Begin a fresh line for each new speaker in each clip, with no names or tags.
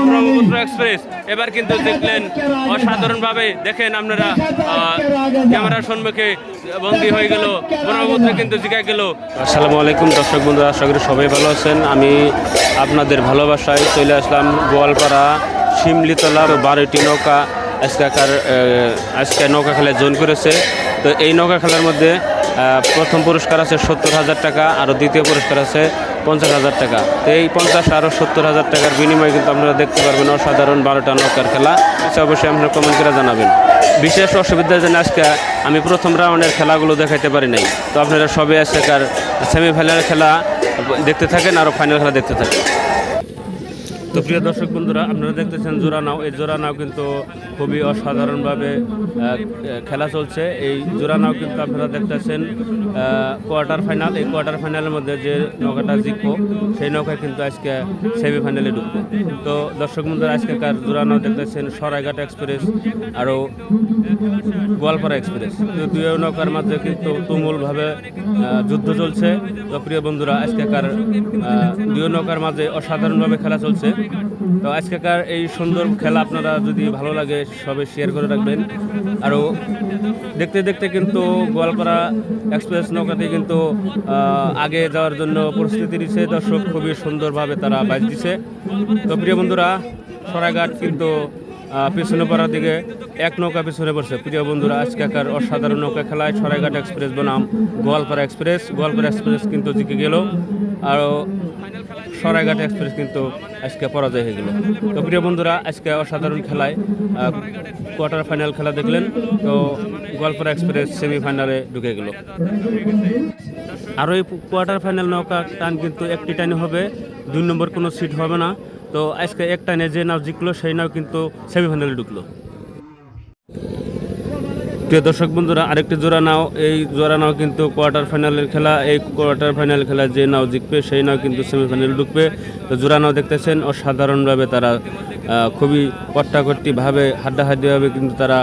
Brahmaputra express এবার কিন্তু দেখলেন অসাধারণভাবে। দেখেন আপনারা ক্যামেরার সম্মুখে বন্দী হয়ে গেল, ব্রহ্মপুত্র কিন্তু জিতে গেল। আসসালামু আলাইকুম দর্শক বন্ধুরা, আশা করি সবাই ভালো আছেন। আমি আপনাদের ভালোবাসায় চলে আসলাম গোয়ালপাড়া শিমলিতলা 12টি নৌকা আজকে নৌকা খেলায় জয়েন করেছে। তো এই নৌকা খেলার মধ্যে প্রথম পুরস্কার আছে 70,000 টাকা, আর দ্বিতীয় পুরস্কার আছে 50,000 টাকা। তো এই 50 আর 70,000 টাকার বিনিময়ে কিন্তু আপনারা দেখতে পারবেন অসাধারণ 12টা নৌকার খেলা। অবশ্যই আপনারা কমেন্ট করে জানাবেন। বিশেষ অসুবিধার জন্য আজকে আমি প্রথম রাউন্ডের খেলাগুলো দেখাইতে পারি নাই। তো আপনারা সবাই আজকের সেমিফাইনাল খেলা দেখতে থাকেন, আরও ফাইনাল খেলা দেখতে থাকেন। তো প্রিয় দর্শক বন্ধুরা, আপনারা দেখতেছেন জোড়া নাও। এই জোড়া নাও কিন্তু খুবই অসাধারণভাবে খেলা চলছে। এই জোড়া নাও কিন্তু আপনারা দেখতেছেন কোয়ার্টার ফাইনাল। এই কোয়ার্টার ফাইনালের মধ্যে যে নৌকাটা জিতবো সেই নৌকায় কিন্তু আজকে সেমিফাইনালে ঢুকবো। তো দর্শক বন্ধুরা, আজকেকার জোড়া নাও দেখতেছেন সরাইঘাট এক্সপ্রেস আরও গোয়ালপাড়া এক্সপ্রেস। দুই নৌকার মাঝে কিন্তু তুমুলভাবে যুদ্ধ চলছে। তো প্রিয় বন্ধুরা, আজকেকার দুই নৌকার মাঝে অসাধারণভাবে খেলা চলছে। তো আজকেকার এই সুন্দর খেলা আপনারা যদি ভালো লাগে সবাই শেয়ার করে রাখবেন। আরও দেখতে দেখতে কিন্তু গোয়ালপাড়া এক্সপ্রেস নৌকাতে কিন্তু আগে যাওয়ার জন্য প্রস্তুতি নিচ্ছে। দর্শক খুবই সুন্দরভাবে তারা বাইচ দিচ্ছে। তো প্রিয় বন্ধুরা, সরাইঘাট কিন্তু পিছনে পড়ার দিকে এক নৌকা পিছনে পড়ছে। প্রিয় বন্ধুরা, আজকেকার অসাধারণ নৌকা খেলায় সরাইঘাট এক্সপ্রেস বনাম গোয়ালপাড়া এক্সপ্রেস কিন্তু জিতে গেল, আরও সরাইঘাট এক্সপ্রেস কিন্তু আজকে পরাজয় হয়ে গেল। তো প্রিয় বন্ধুরা, আজকে অসাধারণ খেলায় কোয়ার্টার ফাইনাল খেলা দেখলেন। তো গোয়ালপাড়া এক্সপ্রেস সেমিফাইনালে ঢুকে গেল। আরও এই কোয়ার্টার ফাইনাল নৌকা টান কিন্তু একটি টাইনে হবে, 2 নম্বর কোনো সিট হবে না। তো আজকে এক টাইনে যে নাও জিতলো সেই নাও কিন্তু সেমিফাইনালে ঢুকলো। প্রিয় দর্শক বন্ধুরা, আরেকটি জোড়া নাও। এই জোড়া নাও কিন্তু কোয়ার্টার ফাইনালের খেলা। এই কোয়ার্টার ফাইনাল খেলা যে নাও জিতবে সেই নাও কিন্তু সেমিফাইনালে ঢুকবে। তো জোড়া নাও দেখতেছেন অসাধারণভাবে তারা খুবই কট্টাকট্টিভাবে হাড্ডাহাড্ডিভাবে কিন্তু তারা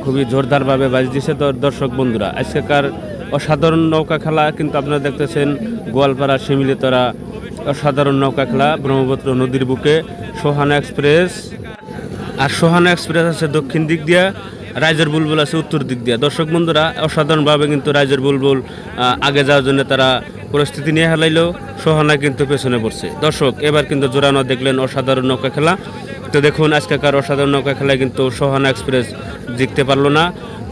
খুবই জোরদারভাবে বাজ দিচ্ছে। তো দর্শক বন্ধুরা, আজকেকার অসাধারণ নৌকা খেলা কিন্তু আপনারা দেখতেছেন গোয়ালপাড়া শিমলিতলা অসাধারণ নৌকা খেলা ব্রহ্মপুত্র নদীর বুকে। সোহানা এক্সপ্রেস আছে দক্ষিণ দিক দিয়া, রাইজের বুলবুল আছে উত্তর দিক দিয়া। দর্শক বন্ধুরা, অসাধারণভাবে কিন্তু রাইজের বুলবুল আগে যাওয়ার জন্য তারা পরিস্থিতি নিয়ে হেলাইলো, সোহানা কিন্তু পেছনে পড়ছে। দর্শক, এবার কিন্তু জোড়ানো দেখলেন অসাধারণ নৌকা খেলা। তো দেখুন, আজকেকার অসাধারণ নৌকা খেলায় কিন্তু সোহানা এক্সপ্রেস জিততে পারলো না,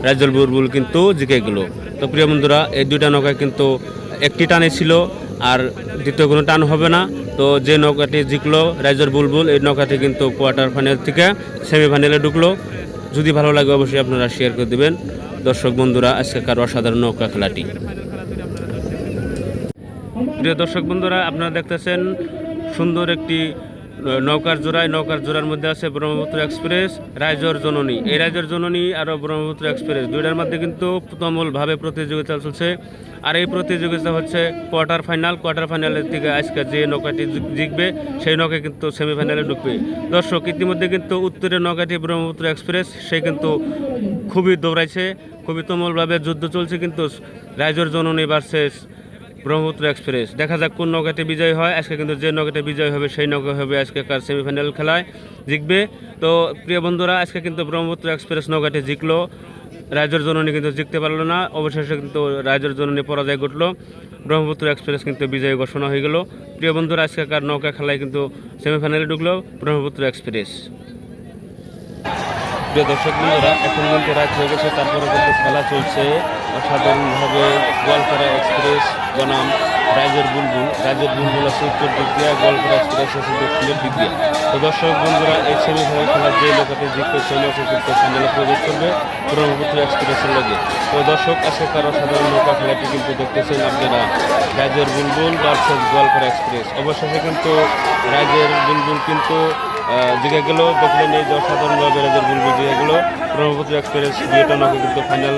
রাইজের বুলবুল কিন্তু জিতে গেল। তো প্রিয় বন্ধুরা, এই দুইটা নৌকায় কিন্তু একটি টানে ছিল, আর দ্বিতীয় কোনো টান হবে না। তো যে নৌকাটি জিতলো রাইজের বুলবুল, এই নৌকাটি কিন্তু কোয়ার্টার ফাইনাল থেকে সেমিফাইনালে ঢুকলো। যদি ভালো লাগে অবশ্যই আপনারা শেয়ার করে দেবেন। দর্শক বন্ধুরা, আজকেকার অসাধারণ নৌকা খেলাটি। প্রিয় দর্শক বন্ধুরা, আপনারা দেখতেছেন সুন্দর একটি নৌকার জোড়ার মধ্যে আছে ব্রহ্মপুত্র এক্সপ্রেস রাইজর জননী। এই রাইজর জননী আর ব্রহ্মপুত্র এক্সপ্রেস দুইটার মধ্যে কিন্তু তুমুলভাবে প্রতিযোগিতা চলছে। আর এই প্রতিযোগিতা হচ্ছে কোয়ার্টার ফাইনালের থেকে আজকে যে নৌকাটি জিতবে সেই নৌকা কিন্তু সেমিফাইনালে ঢুকবে। দর্শক, ইতিমধ্যে কিন্তু উত্তরের নৌকাটি ব্রহ্মপুত্র এক্সপ্রেস সে কিন্তু খুবই দৌড়াইছে, খুবই তুমুলভাবে যুদ্ধ চলছে কিন্তু রাইজর জননী ভার্সেস ব্রহ্মপুত্র এক্সপ্রেস। দেখা যাক কোন নৌকাটি বিজয় হয়। আজকে কিন্তু যে নৌকাটি বিজয় হবে সেই নৌকা হবে আজকেকার সেমিফাইনাল খেলায় জিতবে। তো প্রিয় বন্ধুরা, আজকে কিন্তু ব্রহ্মপুত্র এক্সপ্রেস নৌকাটি জিতলো, রাইজর জননী কিন্তু জিততে পারলো না। অবশেষে কিন্তু রাইজর জননী পরাজয় ঘটলো, ব্রহ্মপুত্র এক্সপ্রেস কিন্তু বিজয় ঘোষণা হয়ে গেল। প্রিয় বন্ধুরা, আজকেকার নৌকা খেলায় কিন্তু সেমিফাইনালে ঢুকলো ব্রহ্মপুত্র এক্সপ্রেস। প্রিয় দর্শক বন্ধুরা, এখন কিন্তু রাত হয়ে গেছে, তারপরে কিন্তু খেলা চলছে অসাধারণভাবে। গোয়ালপাড়া এক্সপ্রেস বনাম রাইজের বুলবুল আছে উত্তর দিক দিয়ে, গোয়ালপাড়া এক্সপ্রেস আছে দক্ষিণের দিক দিয়ে। তো দর্শক বন্ধুরা, এই সেমিফাইনাল খেলার যে লোকটি জিতবে সেই লোক কিন্তু ফাইনালে প্রবেশ করবে ব্রহ্মপুত্র এক্সপ্রেসের লগে। তো দর্শক, আজকেকার অসাধারণ নৌকা খেলাটি কিন্তু দেখতেছেন আপনারা রাইজের বুলবুল ভার্সেস গোয়ালপাড়া এক্সপ্রেস। অবশেষে কিন্তু রাইজের বুলবুল কিন্তু জিতে গেল। দেখলেন এই যে অসাধারণভাবে রাইজের বুলবুল জিতে গেল। ব্রহ্মপুত্র এক্সপ্রেস দুইটা নৌকা কিন্তু ফাইনাল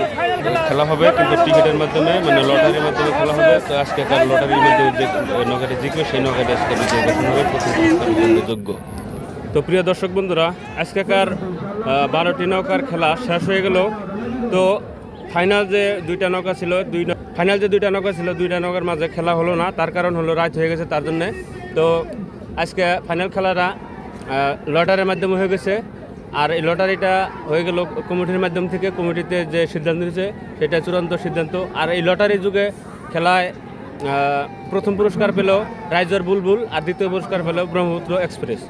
খেলা হবে, কিন্তু টিকিটের মাধ্যমে মানে লটারির মাধ্যমে খেলা হবে। তো আজকেকার লটারির মধ্যে যে নৌকাটি জিতবে সেই নৌকাটি আজকে বিজয় ঘোষণা হবে, যোগ্য। তো প্রিয় দর্শক বন্ধুরা, আজকেকার 12টি নৌকার খেলা শেষ হয়ে গেল। তো ফাইনাল যে দুইটা নৌকা ছিল দুইটা নৌকার মাঝে খেলা হলো না, তার কারণ হলো রাত হয়ে গেছে, তার জন্যে তো আজকে ফাইনাল খেলাটা লটারির মাধ্যমে হয়ে গেছে, আর এই লটারিটা হয়ে গেল কমিটির মাধ্যম থেকে। কমিটিতে যে সিদ্ধান্ত নিয়েছে সেটা চূড়ান্ত সিদ্ধান্ত। আর এই লটারি যুগে খেলায় প্রথম পুরস্কার পেল রাইজার বুলবুল, আর দ্বিতীয় পুরস্কার পেল ব্রহ্মপুত্র এক্সপ্রেস।